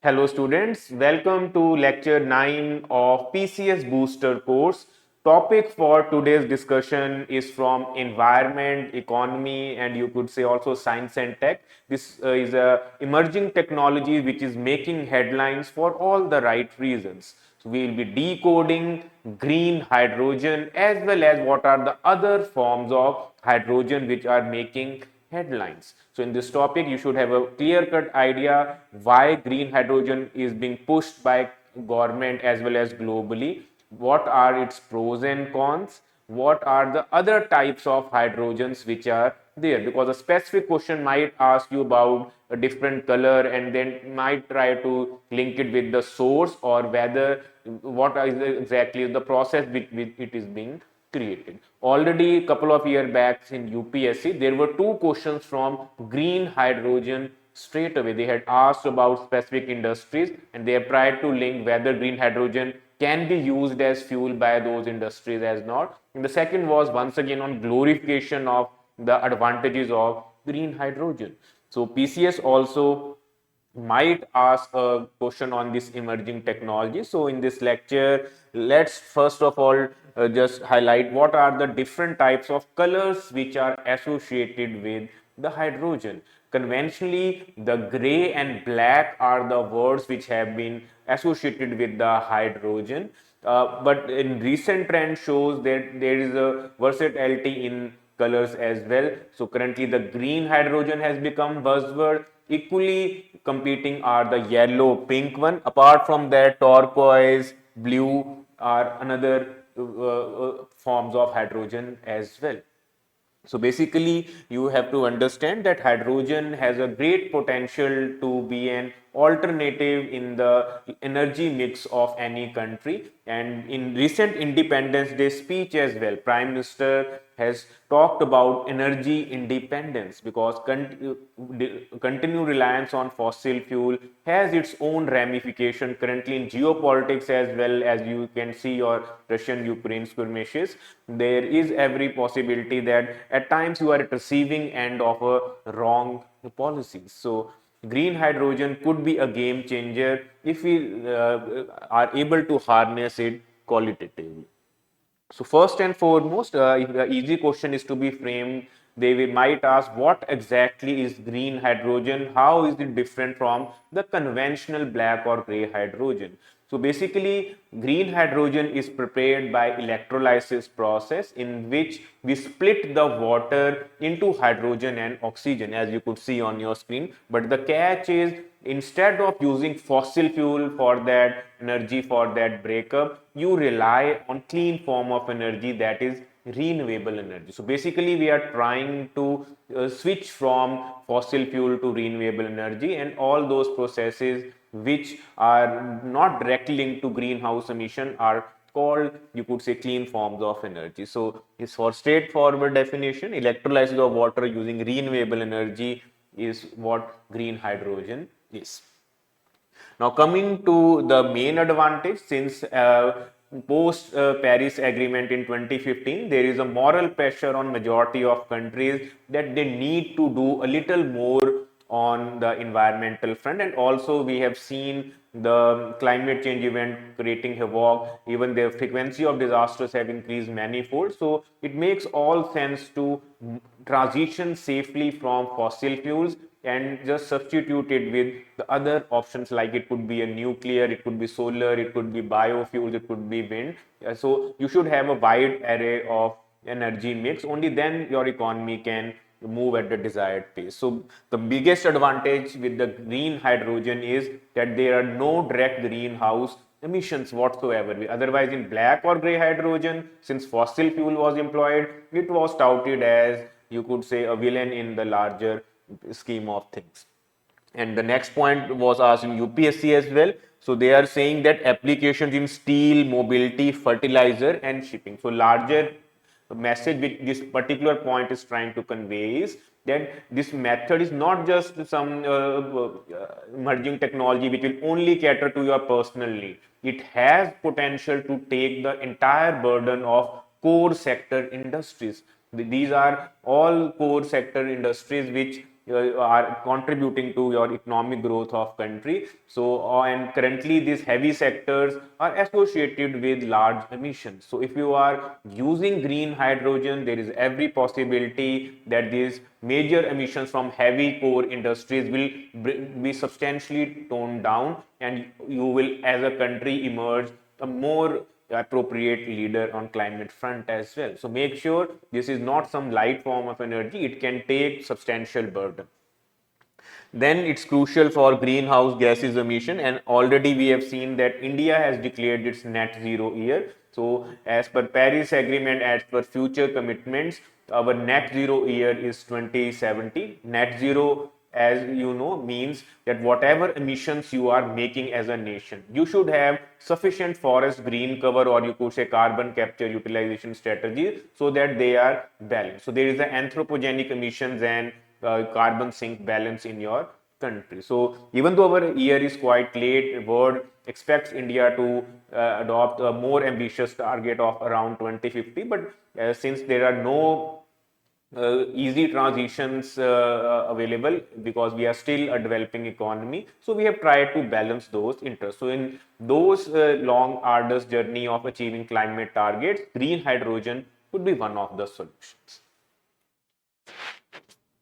Hello students, welcome to lecture 9 of PCS Booster course. Topic for today's discussion is from environment, economy and you could say also science and tech. This is a emerging technology which is making headlines for all the right reasons. So we will be decoding green hydrogen as well as what are the other forms of hydrogen which are making headlines. So in this topic, you should have a clear-cut idea why green hydrogen is being pushed by government as well as globally. What are its pros and cons? What are the other types of hydrogens which are there? Because a specific question might ask you about a different color and then might try to link it with the source or whether what is exactly the process with it is being created. Already a couple of years back in UPSC, there were two questions from green hydrogen straight away. They had asked about specific industries and they have tried to link whether green hydrogen can be used as fuel by those industries as not. And the second was once again on glorification of the advantages of green hydrogen. So PCS also might ask a question on this emerging technology. So in this lecture, let's first of all just highlight what are the different types of colors which are associated with the hydrogen. Conventionally, the gray and black are the words which have been associated with the hydrogen. But in recent trend shows that there is a versatility in colors as well. So currently the green hydrogen has become buzzword. Equally competing are the yellow, pink one. Apart from that, turquoise, blue are another forms of hydrogen as well. So basically, you have to understand that hydrogen has a great potential to be an alternative in the energy mix of any country. And in recent Independence Day speech as well, Prime Minister has talked about energy independence because continued reliance on fossil fuel has its own ramification currently in geopolitics as well. As you can see your Russian-Ukraine skirmishes, there is every possibility that at times you are at receiving end of a wrong policy. So green hydrogen could be a game changer if we are able to harness it qualitatively. So first and foremost, if the easy question is to be framed, might ask what exactly is green hydrogen? How is it different from the conventional black or gray hydrogen? So basically, green hydrogen is prepared by electrolysis process in which we split the water into hydrogen and oxygen, as you could see on your screen. But the catch is instead of using fossil fuel for that energy for that breakup, you rely on clean form of energy, that is renewable energy. So basically we are trying to switch from fossil fuel to renewable energy, and all those processes which are not directly linked to greenhouse emission are called, you could say, clean forms of energy. So it's for straightforward definition, electrolysis of water using renewable energy is what green hydrogen is. Now coming to the main advantage, since post Paris Agreement in 2015, there is a moral pressure on majority of countries that they need to do a little more on the environmental front, and also we have seen the climate change event creating havoc. Even the frequency of disasters have increased manifold. So it makes all sense to transition safely from fossil fuels and just substitute it with the other options, like it could be a nuclear, it could be solar, it could be biofuels, it could be wind. So you should have a wide array of energy mix. Only then your economy can move at the desired pace. So the biggest advantage with the green hydrogen is that there are no direct greenhouse emissions whatsoever. Otherwise, in black or gray hydrogen, since fossil fuel was employed, it was touted as, you could say, a villain in the larger scheme of things. And the next point was asked in UPSC as well. So they are saying that applications in steel, mobility, fertilizer, and shipping. So larger message which this particular point is trying to convey is that this method is not just some emerging technology which will only cater to your personal need. It has potential to take the entire burden of core sector industries. These are all core sector industries which are contributing to your economic growth of country. So and currently these heavy sectors are associated with large emissions. So if you are using green hydrogen, there is every possibility that these major emissions from heavy core industries will be substantially toned down, and you will as a country emerge a more appropriate leader on climate front as well. So make sure this is not some light form of energy, it can take substantial burden. Then it's crucial for greenhouse gases emission, and already we have seen that India has declared its net zero year. So as per Paris agreement, as per future commitments, our net zero year is 2070. Net zero, as you know, means that whatever emissions you are making as a nation, you should have sufficient forest green cover, or you could say carbon capture utilization strategies, so that they are balanced. So there is an anthropogenic emissions and carbon sink balance in your country. So even though our year is quite late, world expects India to adopt a more ambitious target of around 2050. But since there are no easy transitions available, because we are still a developing economy, so we have tried to balance those interests. So in those long arduous journey of achieving climate targets, green hydrogen could be one of the solutions.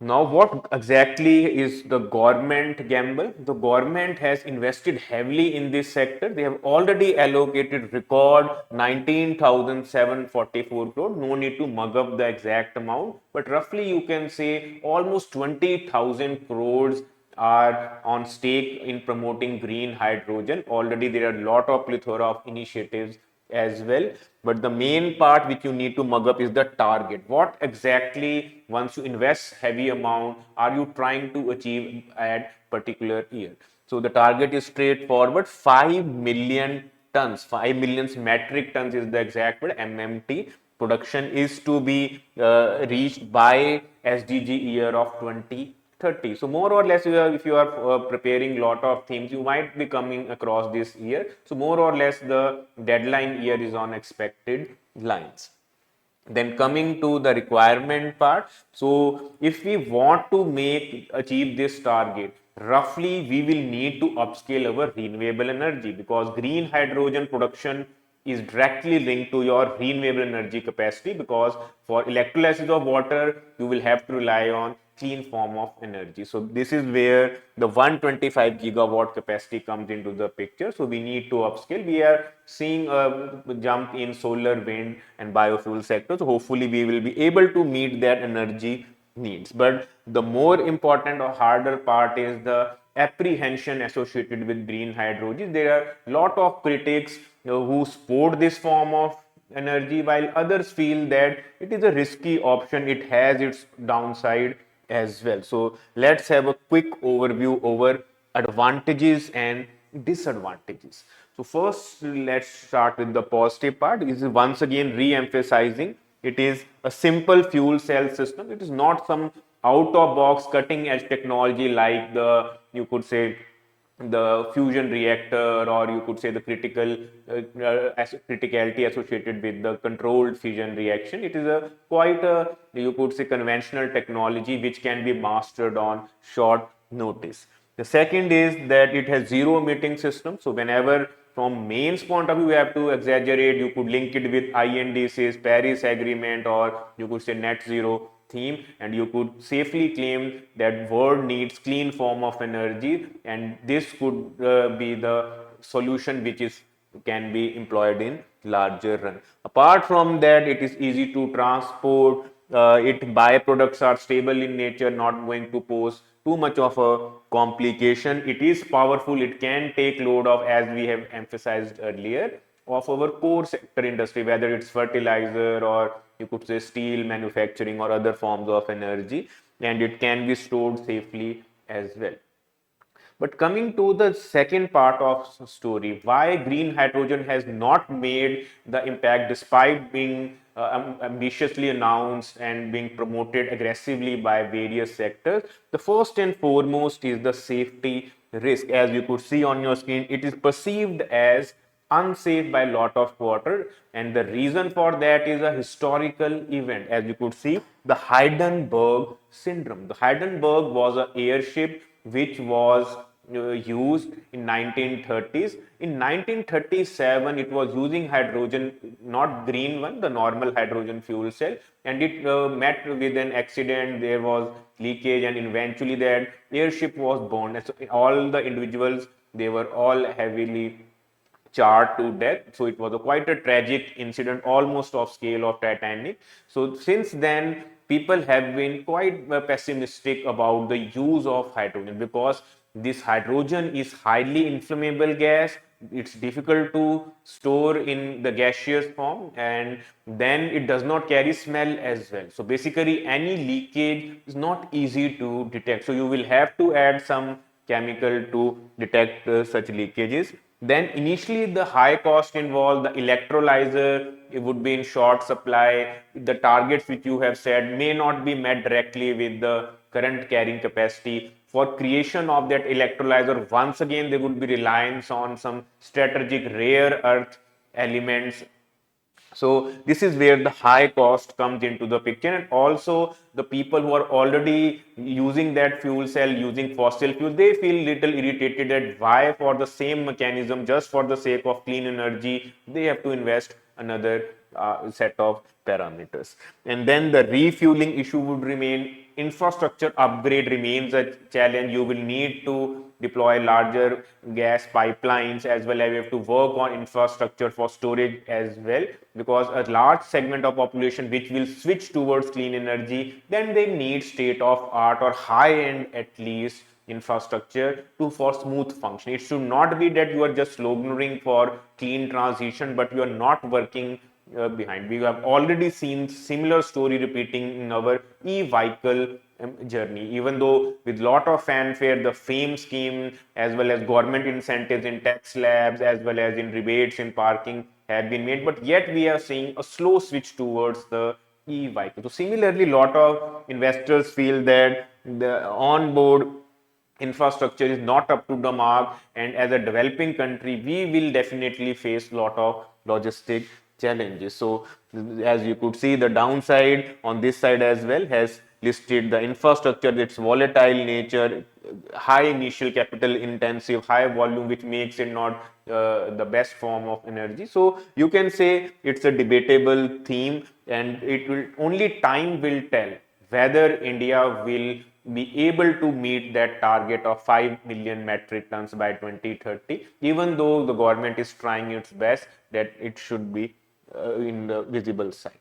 Now, what exactly is the government gamble? The government has invested heavily in this sector. They have already allocated record 19,744 crore. No need to mug up the exact amount, but roughly you can say almost 20,000 crores are on stake in promoting green hydrogen. Already there are a lot of plethora of initiatives as well, but the main part which you need to mug up is the target. What exactly, once you invest heavy amount, are you trying to achieve at particular year? So the target is straightforward: 5 million tons, 5 million metric tons is the exact word, MMT production is to be reached by SDG year of 2030. So more or less, if you are preparing lot of things, you might be coming across this year. So more or less the deadline year is on expected lines. Then coming to the requirement part, so if we want to achieve this target, roughly we will need to upscale our renewable energy, because green hydrogen production is directly linked to your renewable energy capacity, because for electrolysis of water you will have to rely on clean form of energy. So this is where the 125 gigawatt capacity comes into the picture. So we need to upscale. We are seeing a jump in solar, wind and biofuel sector. So hopefully we will be able to meet that energy needs. But the more important or harder part is the apprehension associated with green hydrogen. There are a lot of critics who support this form of energy, while others feel that it is a risky option, it has its downside as well. So let's have a quick overview over advantages and disadvantages. So first, let's start with the positive part. This is once again re-emphasizing it is a simple fuel cell system. It is not some out of box cutting edge technology like the, you could say, the fusion reactor, or you could say the criticality associated with the controlled fission reaction. It is a quite a, you could say, conventional technology which can be mastered on short notice. The second is that it has zero emitting system. So whenever from mains point of view you have to exaggerate, you could link it with INDC's Paris agreement, or you could say net zero theme, and you could safely claim that world needs clean form of energy, and this could be the solution which is can be employed in larger run. Apart from that, it is easy to transport. It byproducts are stable in nature, not going to pose too much of a complication. It is powerful. It can take load of, as we have emphasized earlier, of our core sector industry, whether it's fertilizer or you could say steel manufacturing or other forms of energy, and it can be stored safely as well. But coming to the second part of story, why green hydrogen has not made the impact despite being ambitiously announced and being promoted aggressively by various sectors. The first and foremost is the safety risk. As you could see on your screen, it is perceived as unsafe by a lot of quarter, and the reason for that is a historical event. As you could see, the Hindenburg syndrome. The Hindenburg was an airship which was used in 1930s. In 1937, it was using hydrogen, not green one, the normal hydrogen fuel cell, and it met with an accident. There was leakage, and eventually that airship was burned. And so all the individuals, they were all heavily charred to death. So it was a quite a tragic incident, almost of scale of Titanic. So since then, people have been quite pessimistic about the use of hydrogen, because this hydrogen is highly inflammable gas. It's difficult to store in the gaseous form, and then it does not carry smell as well. So basically, any leakage is not easy to detect. So you will have to add some chemical to detect such leakages. Then initially the high cost involved, the electrolyzer, it would be in short supply. The targets which you have said may not be met directly with the current carrying capacity. For creation of that electrolyzer, once again there would be reliance on some strategic rare earth elements. So this is where the high cost comes into the picture, and also the people who are already using that fuel cell, using fossil fuel, they feel little irritated at why, for the same mechanism, just for the sake of clean energy, they have to invest another set of parameters. And then the refueling issue would remain. Infrastructure upgrade remains a challenge. You will need to deploy larger gas pipelines, as well as you have to work on infrastructure for storage as well, because a large segment of population which will switch towards clean energy, then they need state of art or high end at least infrastructure to for smooth function. It should not be that you are just sloganeering for clean transition, but you are not working behind. We have already seen similar story repeating in our e-vehicle journey. Even though with lot of fanfare, the FAME scheme, as well as government incentives in tax slabs, as well as in rebates in parking have been made, but yet we are seeing a slow switch towards the e-vehicle. So similarly, lot of investors feel that the on-board infrastructure is not up to the mark, and as a developing country we will definitely face lot of logistic challenges. So as you could see, the downside on this side as well has listed the infrastructure, its volatile nature, high initial capital intensive, high volume, which makes it not the best form of energy. So you can say it's a debatable theme, and it will only time will tell whether India will be able to meet that target of 5 million metric tons by 2030, even though the government is trying its best that it should be in the visible side.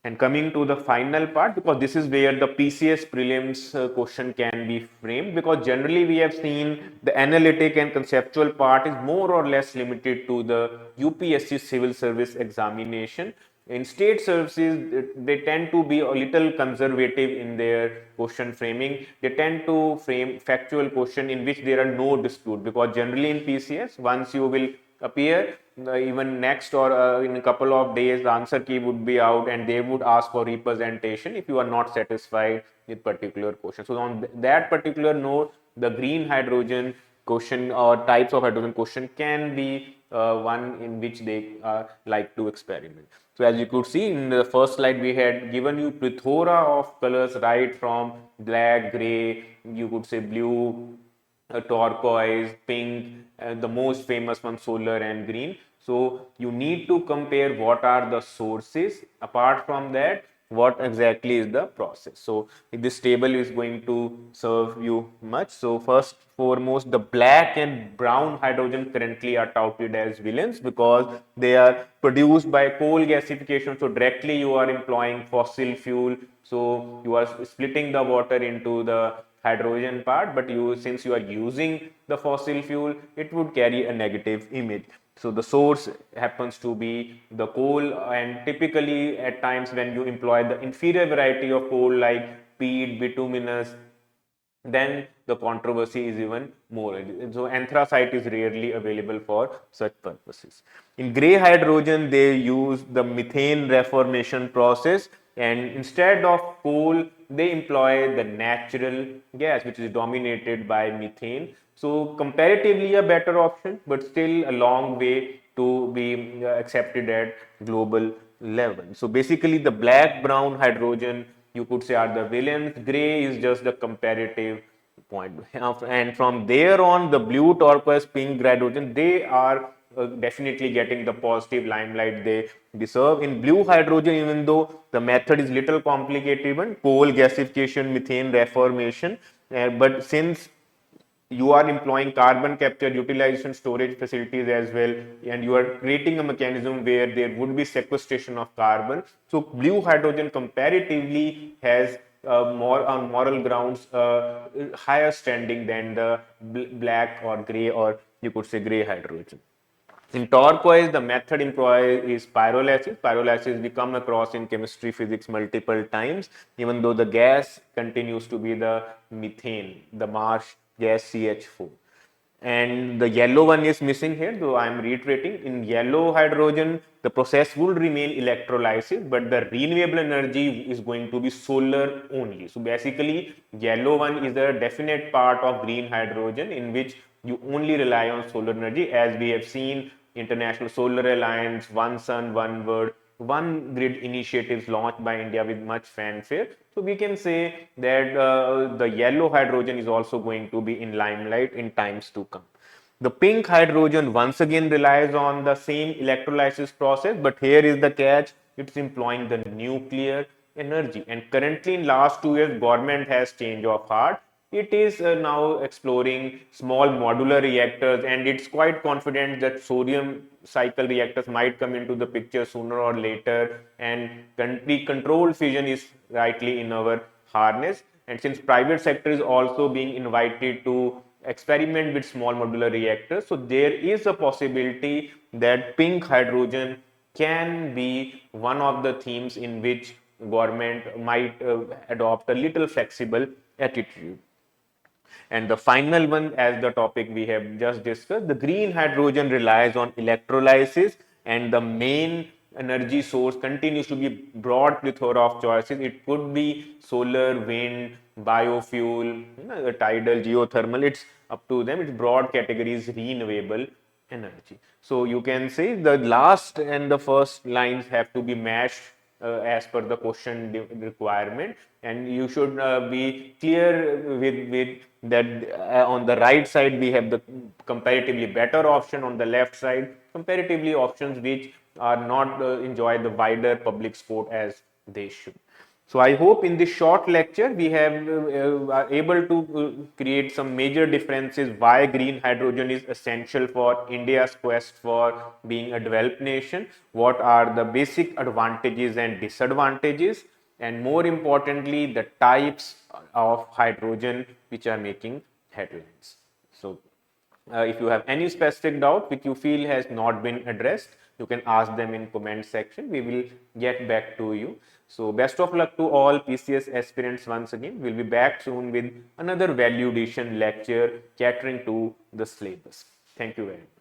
And coming to the final part, because this is where the PCS prelims question can be framed, because generally we have seen the analytic and conceptual part is more or less limited to the UPSC civil service examination. In state services, they tend to be a little conservative in their question framing. They tend to frame factual question in which there are no dispute, because generally in PCS, once you will appear, even next or in a couple of days, the answer key would be out, and they would ask for representation if you are not satisfied with particular question. So on that particular note, the green hydrogen question or types of hydrogen question can be one in which they like to experiment. So as you could see in the first slide, we had given you plethora of colors, right from black, gray, you could say blue, turquoise, pink, the most famous one solar and green. So you need to compare what are the sources. Apart from that, what exactly is the process. So this table is going to serve you much. So first foremost, the black and brown hydrogen currently are touted as villains, because they are produced by coal gasification. So directly you are employing fossil fuel. So you are splitting the water into the hydrogen part, but you, since you are using the fossil fuel, it would carry a negative image. So the source happens to be the coal, and typically at times when you employ the inferior variety of coal like peat, bituminous, then the controversy is even more. So anthracite is rarely available for such purposes. In gray hydrogen, they use the methane reformation process, and instead of coal, they employ the natural gas which is dominated by methane. So comparatively a better option, but still a long way to be accepted at global level. So basically the black, brown hydrogen you could say are the villains. Gray is just the comparative point. And from there on, the blue, turquoise, pink hydrogen, they are definitely getting the positive limelight they deserve. In blue hydrogen, even though the method is little complicated, even coal gasification, methane reformation, but since you are employing carbon capture, utilization, storage facilities as well, and you are creating a mechanism where there would be sequestration of carbon. So blue hydrogen comparatively has more on moral grounds higher standing than the black or gray, or you could say gray hydrogen. In turquoise, the method employed is pyrolysis. Pyrolysis we come across in chemistry, physics multiple times, even though the gas continues to be the methane, the marsh gas CH4. And the yellow one is missing here, though I am reiterating. In yellow hydrogen, the process will remain electrolysis, but the renewable energy is going to be solar only. So basically, yellow one is a definite part of green hydrogen in which you only rely on solar energy, as we have seen International Solar Alliance, One Sun, One World, One Grid initiatives launched by India with much fanfare. So we can say that the yellow hydrogen is also going to be in limelight in times to come. The pink hydrogen once again relies on the same electrolysis process, but here is the catch: it's employing the nuclear energy. And currently, in last 2 years, government has change of heart. It is now exploring small modular reactors, and it's quite confident that sodium cycle reactors might come into the picture sooner or later. And country controlled fission is rightly in our harness. And since private sector is also being invited to experiment with small modular reactors, so there is a possibility that pink hydrogen can be one of the themes in which government might adopt a little flexible attitude. And the final one, as the topic we have just discussed, the green hydrogen relies on electrolysis, and the main energy source continues to be broad plethora of choices. It could be solar, wind, biofuel, tidal, geothermal. It's up to them. It's broad categories, renewable energy. So you can say the last and the first lines have to be matched as per the question requirement, and you should be clear with that on the right side we have the comparatively better option, on the left side comparatively options which are not enjoy the wider public support as they should. So I hope in this short lecture we have are able to create some major differences why green hydrogen is essential for India's quest for being a developed nation, what are the basic advantages and disadvantages, and more importantly the types of hydrogen which are making headlines. So if you have any specific doubt which you feel has not been addressed, you can ask them in comment section. We will get back to you. So best of luck to all PCS aspirants once again. We'll be back soon with another value addition lecture catering to the syllabus. Thank you very much.